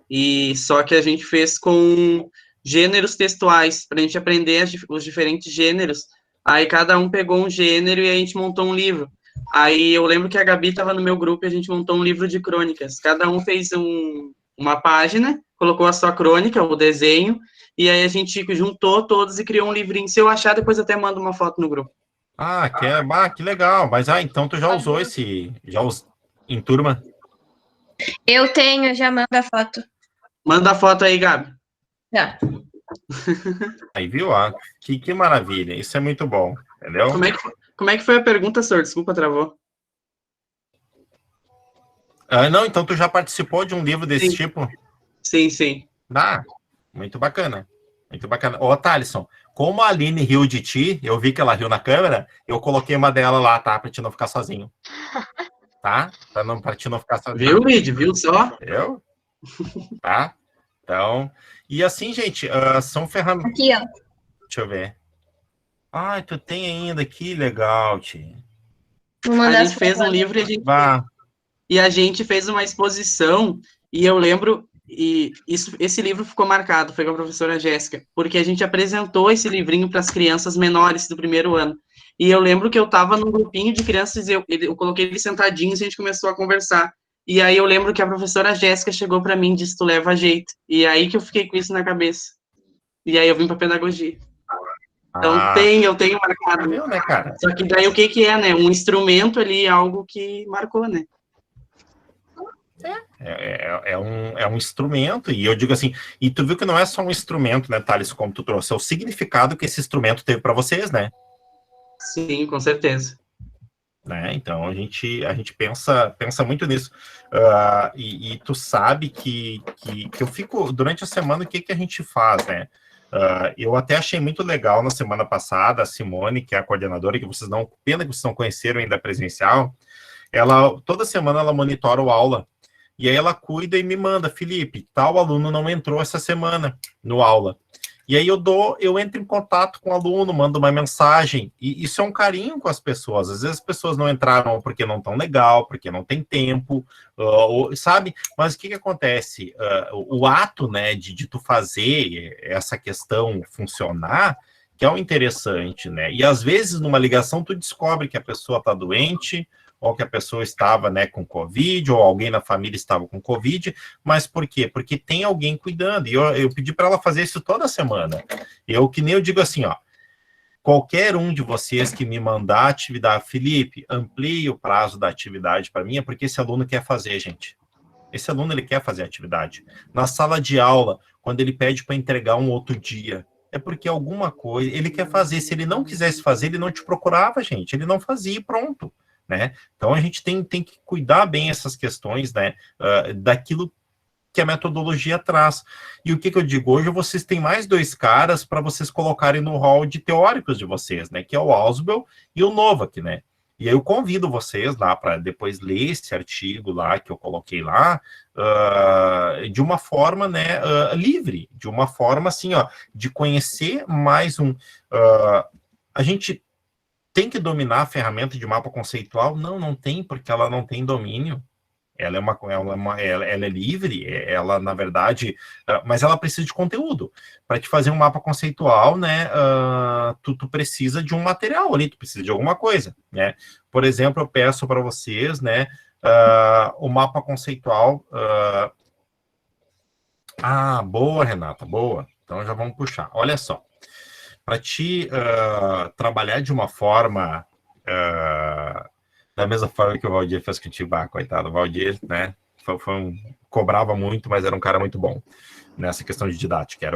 E só que a gente fez com gêneros textuais, para a gente aprender os diferentes gêneros. Aí cada um pegou um gênero e a gente montou um livro. Aí eu lembro que a Gabi estava no meu grupo e a gente montou um livro de crônicas. Cada um fez uma página, colocou a sua crônica, o desenho, e aí a gente juntou todos e criou um livrinho. Se eu achar, depois até mando uma foto no grupo. Que legal. Mas, então tu já usou em turma? Eu tenho, já manda a foto. Manda a foto aí, Gabi. Já. Aí, viu? Que maravilha. Isso é muito bom, entendeu? Como é que foi a pergunta, senhor? Desculpa, travou. Não, então tu já participou de um livro desse tipo? Sim. Muito bacana. Muito bacana. Ô, Thaleson, como a Aline riu de ti, eu vi que ela riu na câmera, eu coloquei uma dela lá, tá? Pra ti não ficar sozinho. Tá? Pra ti não ficar sozinho. Viu, Lid? Viu só? Eu? Tá? Então, e assim, gente, são ferramentas... Aqui, ó. Deixa eu ver. Tu tem ainda, que legal, Ti. A gente fez um livro e a gente fez uma exposição, e eu lembro, esse livro ficou marcado, foi com a professora Jéssica, porque a gente apresentou esse livrinho para as crianças menores do primeiro ano. E eu lembro que eu estava num grupinho de crianças, eu coloquei eles sentadinhos e a gente começou a conversar. E aí eu lembro que a professora Jéssica chegou para mim e disse, tu leva jeito. E aí que eu fiquei com isso na cabeça. E aí eu vim para pedagogia. Então eu tenho marcado. Viu, né, cara? Só que daí o que é, né? Um instrumento ali, algo que marcou, né? É um instrumento, e eu digo assim, e tu viu que não é só um instrumento, né, Thales, como tu trouxe, é o significado que esse instrumento teve para vocês, né? Sim, com certeza. Né? Então a gente pensa muito nisso. E tu sabe que eu fico, durante a semana, o que a gente faz, né? Eu até achei muito legal na semana passada, a Simone, que é a coordenadora, pena que vocês não conheceram ainda presencial, toda semana ela monitora o aula, e aí ela cuida e me manda, Felipe, tal aluno não entrou essa semana no aula. E aí eu entro em contato com o aluno, mando uma mensagem, e isso é um carinho com as pessoas. Às vezes as pessoas não entraram porque não estão legal, porque não tem tempo, sabe? Mas o que acontece? O ato, né, de tu fazer essa questão funcionar, que é o interessante, né? E às vezes numa ligação tu descobre que a pessoa está doente, ou que a pessoa estava, né, com Covid, ou alguém na família estava com Covid, mas por quê? Porque tem alguém cuidando, e eu pedi para ela fazer isso toda semana. Que nem eu digo assim, ó, qualquer um de vocês que me mandar atividade, Felipe, amplie o prazo da atividade para mim, é porque esse aluno quer fazer, gente. Esse aluno, ele quer fazer a atividade. Na sala de aula, quando ele pede para entregar um outro dia, é porque alguma coisa ele quer fazer. Se ele não quisesse fazer, ele não te procurava, gente. Ele não fazia e pronto, né? Então, a gente tem que cuidar bem essas questões, né? Daquilo que a metodologia traz. E o que eu digo? Hoje vocês têm mais 2 caras para vocês colocarem no hall de teóricos de vocês, né? Que é o Ausubel e o Novak, né? E aí eu convido vocês lá para depois ler esse artigo lá que eu coloquei lá, de uma forma, né, livre, de uma forma assim, ó, de conhecer mais a gente tem que dominar a ferramenta de mapa conceitual? Não tem, porque ela não tem domínio. Ela é livre, ela, na verdade, mas ela precisa de conteúdo. Para te fazer um mapa conceitual, né, tu precisa de um material ali, tu precisa de alguma coisa, né? Por exemplo, eu peço para vocês, né, o mapa conceitual. Boa, Renata, boa. Então já vamos puxar. Olha só, para te trabalhar de uma forma da mesma forma que o Valdir fez contigo, coitado, o Valdir, né, cobrava muito, mas era um cara muito bom nessa questão de didática.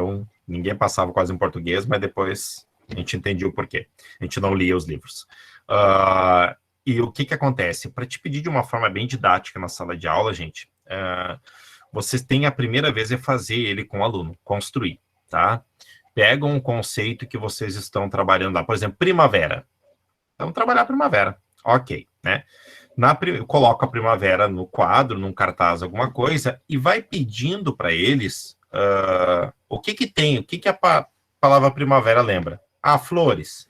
Ninguém passava quase em português, mas depois a gente entendia o porquê. A gente não lia os livros. E o que acontece? Para te pedir de uma forma bem didática na sala de aula, gente, vocês têm a primeira vez fazer ele com o aluno, construir, tá? Pegam um conceito que vocês estão trabalhando lá, por exemplo, primavera. Vamos trabalhar primavera. Ok, né? Coloca a primavera no quadro, num cartaz, alguma coisa, e vai pedindo para eles o que tem, o que a palavra primavera lembra. Flores.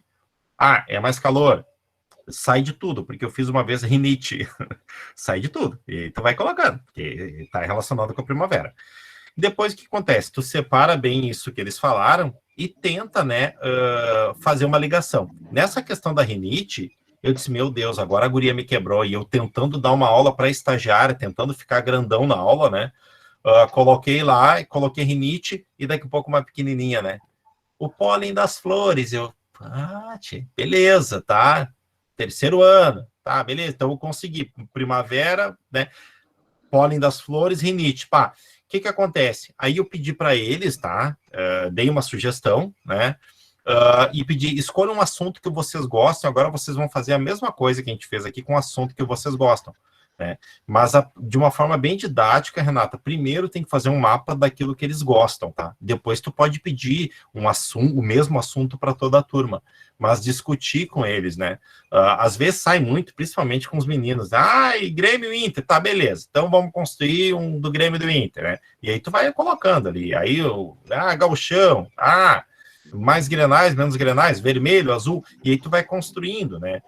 É mais calor. Sai de tudo, porque eu fiz uma vez rinite. Sai de tudo. E tu vai colocando, porque está relacionado com a primavera. Depois, o que acontece? Tu separa bem isso que eles falaram e tenta, né, fazer uma ligação. Nessa questão da rinite, eu disse, meu Deus, agora a guria me quebrou, e eu tentando dar uma aula para estagiária, tentando ficar grandão na aula, né, coloquei lá, coloquei rinite, e daqui a pouco uma pequenininha, né, o pólen das flores, beleza, tá, 3º ano, tá, beleza, então eu consegui, primavera, né, pólen das flores, rinite, pá, o que acontece? Aí eu pedi para eles, tá, dei uma sugestão, né, e pedir, escolha um assunto que vocês gostam, agora vocês vão fazer a mesma coisa que a gente fez aqui com o assunto que vocês gostam, né? Mas de uma forma bem didática, Renata, primeiro tem que fazer um mapa daquilo que eles gostam, tá? Depois tu pode pedir o mesmo assunto para toda a turma, mas discutir com eles, né? Às vezes sai muito, principalmente com os meninos, e Grêmio e Inter, tá, beleza, então vamos construir um do Grêmio e do Inter, né? E aí tu vai colocando ali, aí gauchão, mais grenais, menos grenais, vermelho, azul, e aí tu vai construindo, né?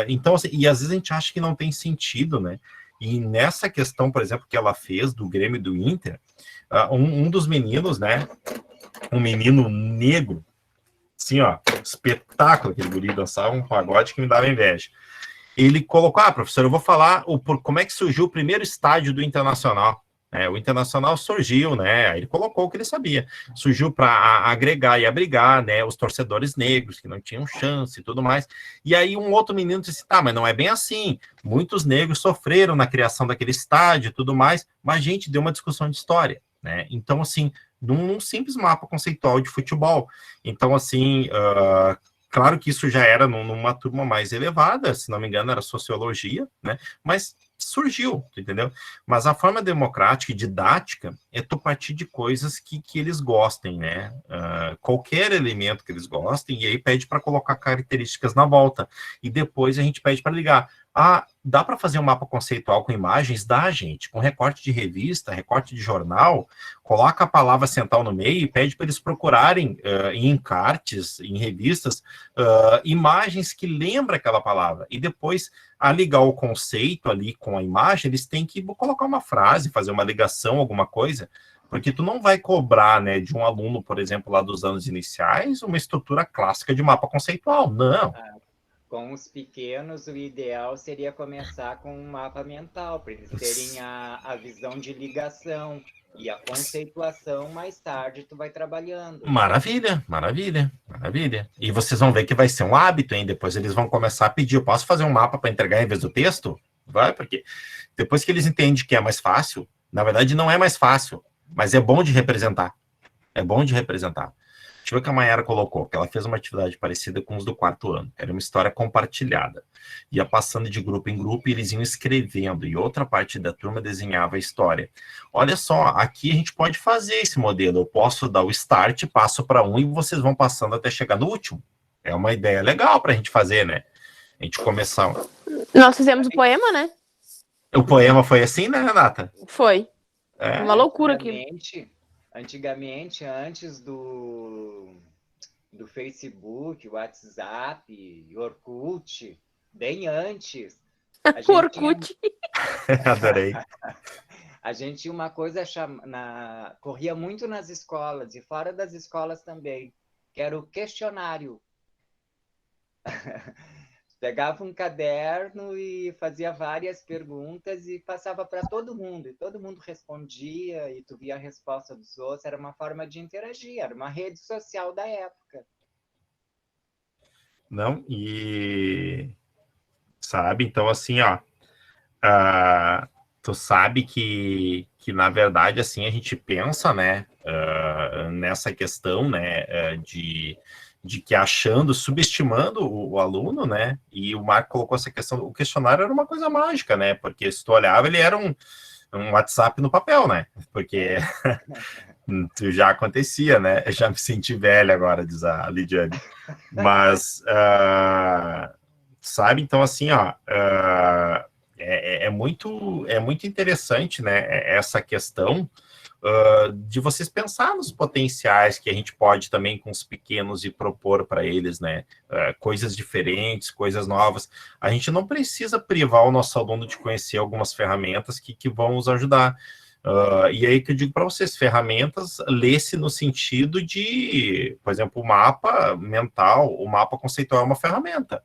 Então, assim, e às vezes a gente acha que não tem sentido, né? E nessa questão, por exemplo, que ela fez do Grêmio e do Inter, um dos meninos, né? Um menino negro, assim, ó, espetáculo, aquele guri dançava um pagode que me dava inveja. Ele colocou, professor, eu vou falar como é que surgiu o primeiro estádio do Internacional. O Internacional surgiu, né? Aí ele colocou o que ele sabia. Surgiu para agregar e abrigar, né? Os torcedores negros que não tinham chance e tudo mais. E aí um outro menino disse, mas não é bem assim. Muitos negros sofreram na criação daquele estádio e tudo mais. Mas a gente deu uma discussão de história, né? Então, assim, num simples mapa conceitual de futebol. Então, assim, claro que isso já era numa turma mais elevada, se não me engano, era sociologia, né? Mas surgiu, entendeu? Mas a forma democrática e didática é tu partir de coisas que eles gostem, né? Qualquer elemento que eles gostem, e aí pede para colocar características na volta. E depois a gente pede para ligar. Dá para fazer um mapa conceitual com imagens? Dá, gente. Com recorte de revista, recorte de jornal, coloca a palavra central no meio e pede para eles procurarem em encartes, em revistas, imagens que lembram aquela palavra. E depois, a ligar o conceito ali com a imagem, eles têm que colocar uma frase, fazer uma ligação, alguma coisa, porque tu não vai cobrar, né, de um aluno, por exemplo, lá dos anos iniciais, uma estrutura clássica de mapa conceitual. Não. com os pequenos, o ideal seria começar com um mapa mental, para eles terem a visão de ligação e a conceituação. Mais tarde tu vai trabalhando. Maravilha, maravilha, maravilha. E vocês vão ver que vai ser um hábito, hein? Depois eles vão começar a pedir, eu posso fazer um mapa para entregar em vez do texto? Vai, porque depois que eles entendem que é mais fácil, na verdade não é mais fácil, mas é bom de representar. É bom de representar. Deixa eu ver o que a Mayara colocou, que ela fez uma atividade parecida com os do 4º ano. Era uma história compartilhada. Ia passando de grupo em grupo e eles iam escrevendo, e outra parte da turma desenhava a história. Olha só, aqui a gente pode fazer esse modelo. Eu posso dar o start, passo para um, e vocês vão passando até chegar no último. É uma ideia legal para a gente fazer, né? A gente começar... Nós fizemos o poema, né? O poema foi assim, né, Renata? Foi. É. Uma loucura aquilo. Antigamente, antes do Facebook, WhatsApp, Orkut, bem antes. Orkut. Adorei. A gente tinha uma coisa corria muito nas escolas e fora das escolas também, que era o questionário. Pegava um caderno e fazia várias perguntas e passava para todo mundo. E todo mundo respondia e tu via a resposta dos outros. Era uma forma de interagir, era uma rede social da época. Não, e... Sabe? Então, assim, ó... tu sabe que na verdade, assim, a gente pensa, né? Nessa questão, né? De que achando, subestimando o aluno, né? E o Marco colocou essa questão, o questionário era uma coisa mágica, né? Porque se tu olhava, ele era um WhatsApp no papel, né? Porque já acontecia, né? Eu já me senti velha agora, diz a Lidiane. Mas, sabe? Então, assim, ó, é muito interessante, né? Essa questão de vocês pensar nos potenciais que a gente pode também com os pequenos e propor para eles, né? Coisas diferentes, coisas novas. A gente não precisa privar o nosso aluno de conhecer algumas ferramentas que vão nos ajudar. E aí que eu digo para vocês, ferramentas, lê-se no sentido de, por exemplo, o mapa mental, o mapa conceitual é uma ferramenta.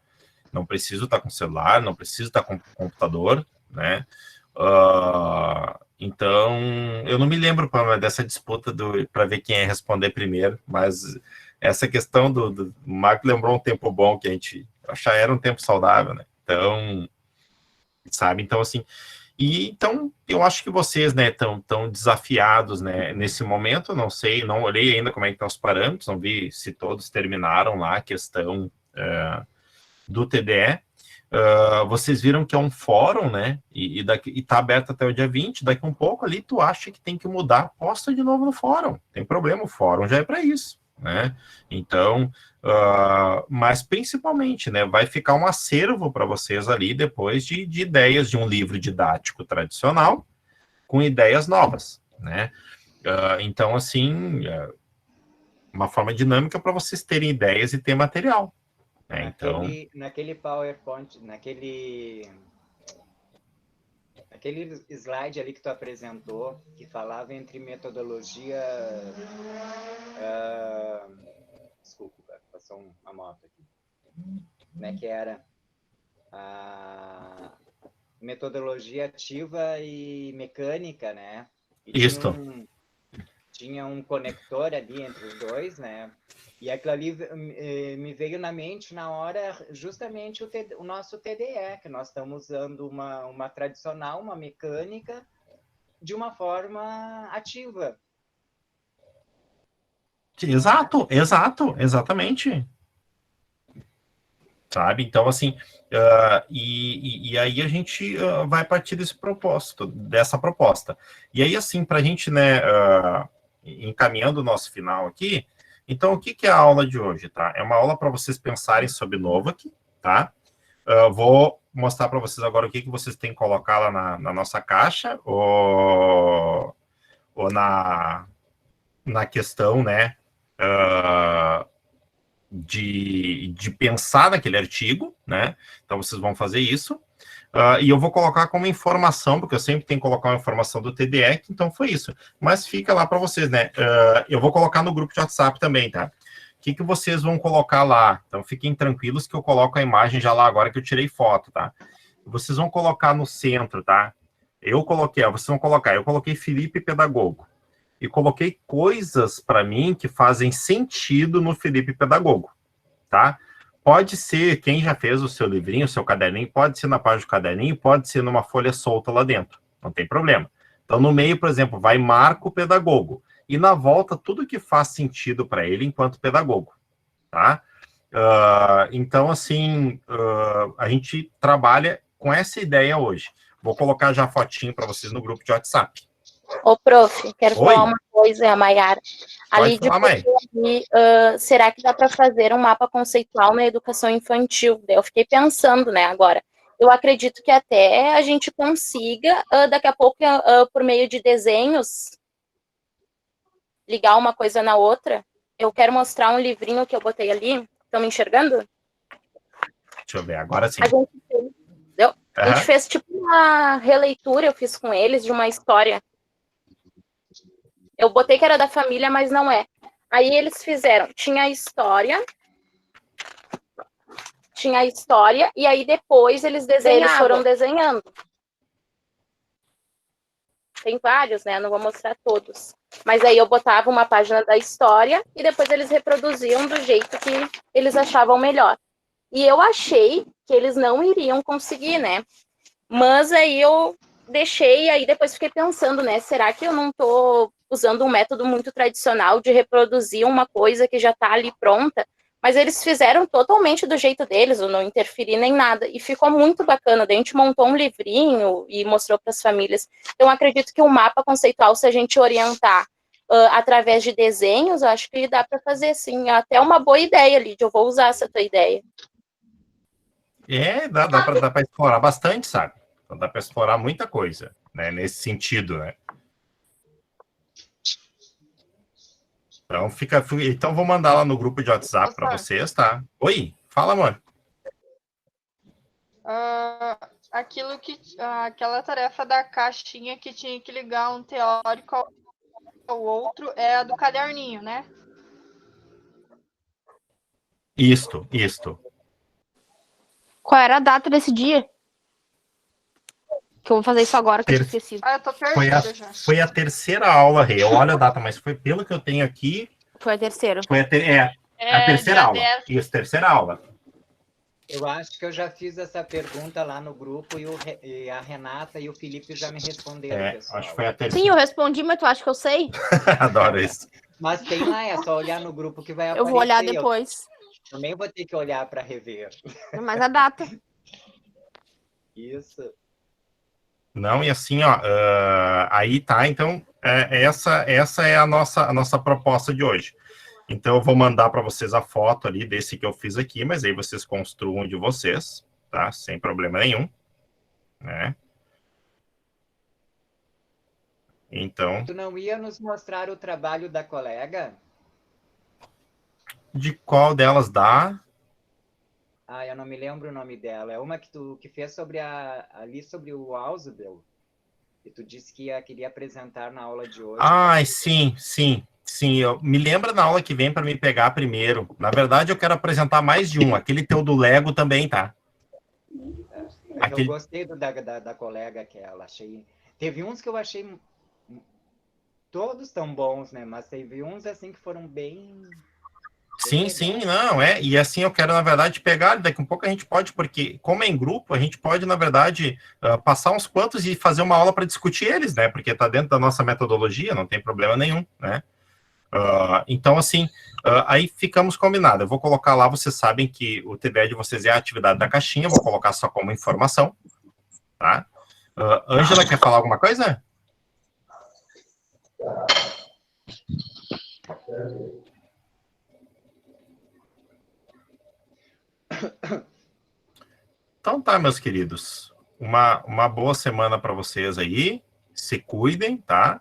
Não preciso estar com celular, não preciso estar com computador, né? Então, eu não me lembro dessa disputa para ver quem ia responder primeiro, mas essa questão do Marco lembrou um tempo bom que a gente achava era um tempo saudável, né? Então, sabe? Então, assim, então, eu acho que vocês, né, estão desafiados, né, nesse momento, não sei, não olhei ainda como é que estão os parâmetros, não vi se todos terminaram lá a questão do TDE. Vocês viram que é um fórum, né? E tá aberto até o dia 20. Daqui um pouco ali, tu acha que tem que mudar, posta de novo no fórum. Tem problema, o fórum já é para isso, né? Então, mas principalmente, né? Vai ficar um acervo para vocês ali depois de ideias de um livro didático tradicional com ideias novas, né? Então, assim, uma forma dinâmica para vocês terem ideias e ter material. Naquele PowerPoint, naquele slide ali que tu apresentou, que falava entre metodologia... desculpa, passou uma moto aqui. Né, que era a metodologia ativa e mecânica, né? E isso. Tinha um conector ali entre os dois, né? E aquilo ali me veio na mente na hora justamente o nosso TDE, que nós estamos usando uma tradicional, uma mecânica, de uma forma ativa. Exatamente. Sabe? Então, assim, e aí a gente vai partir dessa proposta. E aí, assim, para a gente, né, encaminhando o nosso final aqui, então, o que é a aula de hoje, tá? É uma aula para vocês pensarem sobre Novak, tá? Vou mostrar para vocês agora o que vocês têm que colocar lá na nossa caixa, ou na questão, né, de pensar naquele artigo, né? Então, vocês vão fazer isso. E eu vou colocar como informação, porque eu sempre tenho que colocar uma informação do TDE, então foi isso. Mas fica lá para vocês, né? Eu vou colocar no grupo de WhatsApp também, tá? O que vocês vão colocar lá? Então, fiquem tranquilos que eu coloco a imagem já lá agora que eu tirei foto, tá? Vocês vão colocar no centro, tá? Eu coloquei Felipe Pedagogo. E coloquei coisas para mim que fazem sentido no Felipe Pedagogo, tá? Pode ser, quem já fez o seu livrinho, o seu caderninho, pode ser na página do caderninho, pode ser numa folha solta lá dentro, não tem problema. Então, no meio, por exemplo, vai Marco Pedagogo. E na volta, tudo que faz sentido para ele enquanto pedagogo, tá? Então, assim, a gente trabalha com essa ideia hoje. Vou colocar já a fotinho para vocês no grupo de WhatsApp. Ô, prof, quero falar uma coisa, a Mayara. Pode falar, May. Será que dá para fazer um mapa conceitual na educação infantil? Eu fiquei pensando, né, agora. Eu acredito que até a gente consiga, daqui a pouco, por meio de desenhos, ligar uma coisa na outra. Eu quero mostrar um livrinho que eu botei ali. Estão me enxergando? Deixa eu ver, agora sim. A gente fez tipo uma releitura, eu fiz com eles, de uma história. Eu botei que era da família, mas não é. Aí eles fizeram, tinha a história, e aí depois eles foram desenhando. Tem vários, né? Não vou mostrar todos. Mas aí eu botava uma página da história e depois eles reproduziam do jeito que eles achavam melhor. E eu achei que eles não iriam conseguir, né? Mas aí eu deixei, e aí depois fiquei pensando, né? Será que eu não tô usando um método muito tradicional de reproduzir uma coisa que já tá ali pronta? Mas eles fizeram totalmente do jeito deles, eu não interferi nem nada. E ficou muito bacana. Daí a gente montou um livrinho e mostrou para as famílias. Então, acredito que o mapa conceitual, se a gente orientar através de desenhos, eu acho que dá para fazer, sim. Até uma boa ideia, Lídia. Eu vou usar essa tua ideia. Dá para explorar bastante, sabe? Então, dá para explorar muita coisa, né? Nesse sentido, né? Então, vou mandar lá no grupo de WhatsApp para vocês, tá? Oi, fala, amor. Aquela tarefa da caixinha que tinha que ligar um teórico ao outro é a do caderninho, né? Isto. Qual era a data desse dia? Que eu vou fazer isso agora, que eu esqueci. Eu tô perdida já. Foi a terceira aula, Rê. Olha a data, mas foi pelo que eu tenho aqui. Foi a terceira. A terceira aula. 10. Isso, terceira aula. Eu acho que eu já fiz essa pergunta lá no grupo e a Renata e o Felipe já me responderam, pessoal. Acho que foi a terceira. Sim, eu respondi, mas tu acha que eu sei? Adoro isso. Mas tem lá, é só olhar no grupo que vai aparecer. Eu vou olhar depois. Eu também vou ter que olhar para rever. Mas a data. Isso. Não, e assim, ó, aí tá, então, essa é a nossa proposta de hoje. Então, eu vou mandar para vocês a foto ali desse que eu fiz aqui, mas aí vocês construam de vocês, tá? Sem problema nenhum, né? Então... Tu não ia nos mostrar o trabalho da colega? De qual delas dá? Eu não me lembro o nome dela. É uma que fez ali sobre o Ausubel. E tu disse que queria apresentar na aula de hoje. Sim. Eu me lembro na aula que vem para me pegar primeiro. Na verdade, eu quero apresentar mais de um. Aquele teu do Lego também, tá? Eu gostei da colega que ela achei. Teve uns que eu achei todos tão bons, né? Mas teve uns assim que foram bem... Sim, não, e assim eu quero, na verdade, pegar, daqui a pouco a gente pode, porque como é em grupo, a gente pode, na verdade, passar uns quantos e fazer uma aula para discutir eles, né, porque tá dentro da nossa metodologia, não tem problema nenhum, né. Então, assim, aí ficamos combinados, eu vou colocar lá, vocês sabem que o TBE de vocês é a atividade da caixinha, eu vou colocar só como informação, tá. Ângela, quer falar alguma coisa? Então tá, meus queridos. Uma boa semana para vocês aí. Se cuidem, tá?